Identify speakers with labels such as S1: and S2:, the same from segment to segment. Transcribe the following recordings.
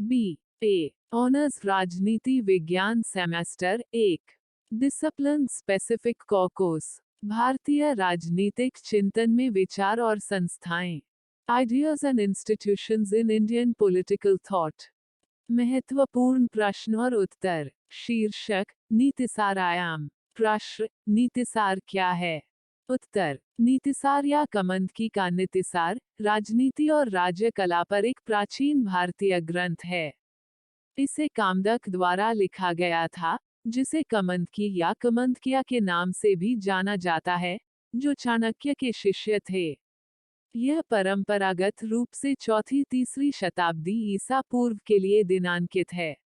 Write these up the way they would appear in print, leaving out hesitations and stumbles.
S1: B A honours राजनीति विज्ञान semester 1 discipline specific कॉकोस भारतीय राजनीतिक चिंतन में विचार और संस्थाएं ideas and institutions in Indian political thought महत्वपूर्ण प्रश्न और उत्तर शीर्षक नीतिसार आयाम प्रश्न नीतिसार क्या है उत्तर नीतिसार या कमंदकी का नीतिसार राजनीति और राज्य कला पर एक प्राचीन भारतीय ग्रंथ है। इसे कामदक द्वारा लिखा गया था, जिसे कमंदकी या कमंदकिया के नाम से भी जाना जाता है, जो चाणक्य के शिष्य थे। यह परंपरागत रूप से चौथी-तीसरी शताब्दी ईसा पूर्व के लिए दिनांकित है।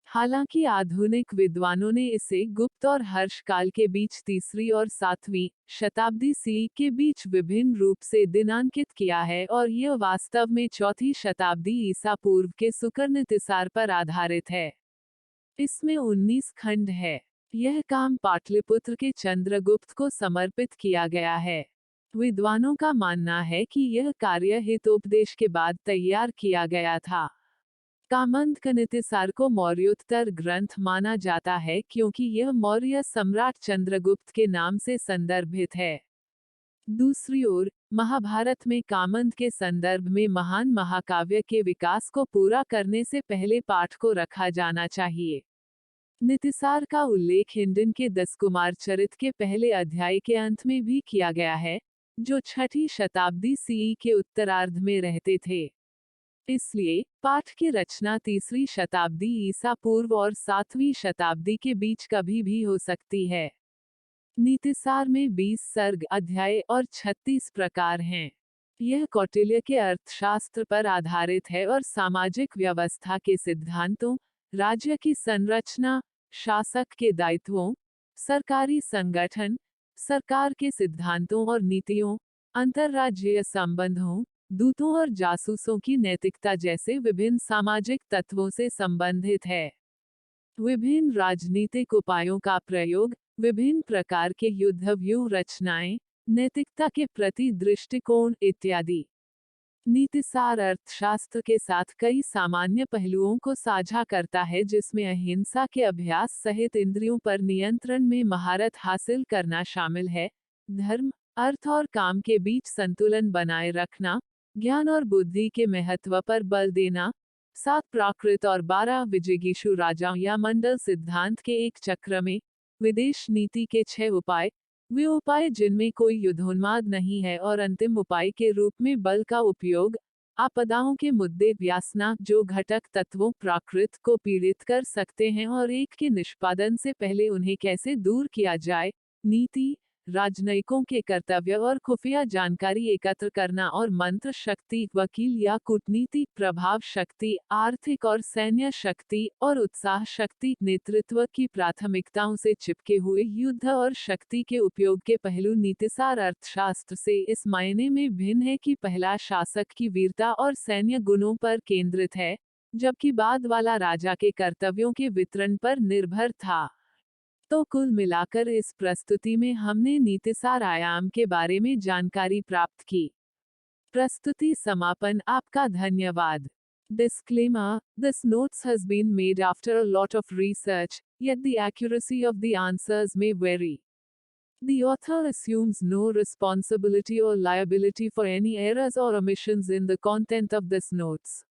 S1: हालांकि आधुनिक विद्वानों ने इसे गुप्त और हर्ष काल के बीच तीसरी और सातवीं शताब्दी सी के बीच विभिन्न रूप से दिनांकित किया है और यह वास्तव में चौथी शताब्दी ईसा पूर्व के सुकरनीतिसार पर आधारित है। इसमें 19 खंड है। यह काम पाटलिपुत्र के चंद्रगुप्त को समर्पित किया गया है। विद्वानों का मानना है कि यह कार्य हितोपदेश के बाद तैयार किया गया था। कामंदक नीतिसार को मौर्योत्तर ग्रंथ माना जाता है क्योंकि यह मौर्य सम्राट चंद्रगुप्त के नाम से संदर्भित है। दूसरी ओर, महाभारत में कामंद के संदर्भ में महान महाकाव्य के विकास को पूरा करने से पहले पाठ को रखा जाना चाहिए। नीतिसार का उल्लेख हिंडन के 10 कुमार चरित के पहले अध्याय के अंत में भी किया गया है, जो छठी शताब्दी सीई के उत्तरार्ध में रहते थे। इसलिए, पाठ की रचना तीसरी शताब्दी ईसा पूर्व और 7वीं शताब्दी के बीच कभी भी हो सकती है। नीतिसार में 20 सर्ग अध्याय और 36 प्रकार हैं। यह कौटिल्य के अर्थशास्त्र पर आधारित है और सामाजिक व्यवस्था के सिद्धांतों, राज्य की संरचना, शासक के दायित्वों, सरकारी संगठन, सरकार के सिद्धांतों और नीतियों, अंतर्राज्यीय संबंधों, दूतों और जासूसों की नैतिकता जैसे विभिन्न सामाजिक तत्वों से संबंधित है। विभिन्न राजनीतिक उपायों का प्रयोग, विभिन्न प्रकार के युद्धव्यूह रचनाएं, नैतिकता के प्रति दृष्टिकोण इत्यादि। नीतिसार अर्थशास्त्र के साथ कई सामान्य पहलुओं को साझा करता है, जिसमें अहिंसा के अभ्यास सहित इंद्रियों पर नियंत्रण में महारत हासिल करना शामिल है, धर्म, अर्थ और काम के बीच संतुलन बनाए रखना, ज्ञान और बुद्धि के महत्व पर बल देना, 7 प्राकृत और 12 विजिगीषु राजाओं या मंडल सिद्धांत के एक चक्र में, विदेश नीति के 6 उपाय, वे उपाय जिनमें कोई युद्धोन्माद नहीं है और अंतिम उपाय के रूप में बल का उपयोग, आपदाओं के मुद्दे व्यासना जो घटक तत्वों प्राकृत को पीड़ित कर सकते हैं और एक के निष्पादन से पहले उन्हें कैसे दूर किया जाए, नीति, राजनयिकों के कर्तव्य और खुफिया जानकारी एकत्र करना और मंत्र शक्ति, वकील या कूटनीति, प्रभाव शक्ति, आर्थिक और सैन्य शक्ति और उत्साह शक्ति, नेतृत्व की प्राथमिकताओं से चिपके हुए युद्ध और शक्ति के उपयोग के पहलू नीतिसार अर्थशास्त्र से इस मायने में भिन्न है कि पहला शासक की वीरता और सैन्य गुणों पर केंद्रित है, जबकि बाद वाला राजा के कर्तव्यों के वितरण पर निर्भर था। तो कुल मिलाकर इस प्रस्तुति में हमने नीतिसार आयाम के बारे में जानकारी प्राप्त की। प्रस्तुति समापन आपका धन्यवाद। Disclaimer: This notes has been made after a lot of research, yet the accuracy of the answers may vary. The author assumes no responsibility or liability for any errors or omissions in the content of this notes.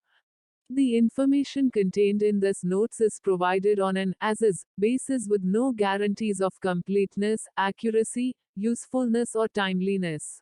S1: The information contained in this notes is provided on an as-is basis with no guarantees of completeness, accuracy, usefulness or timeliness.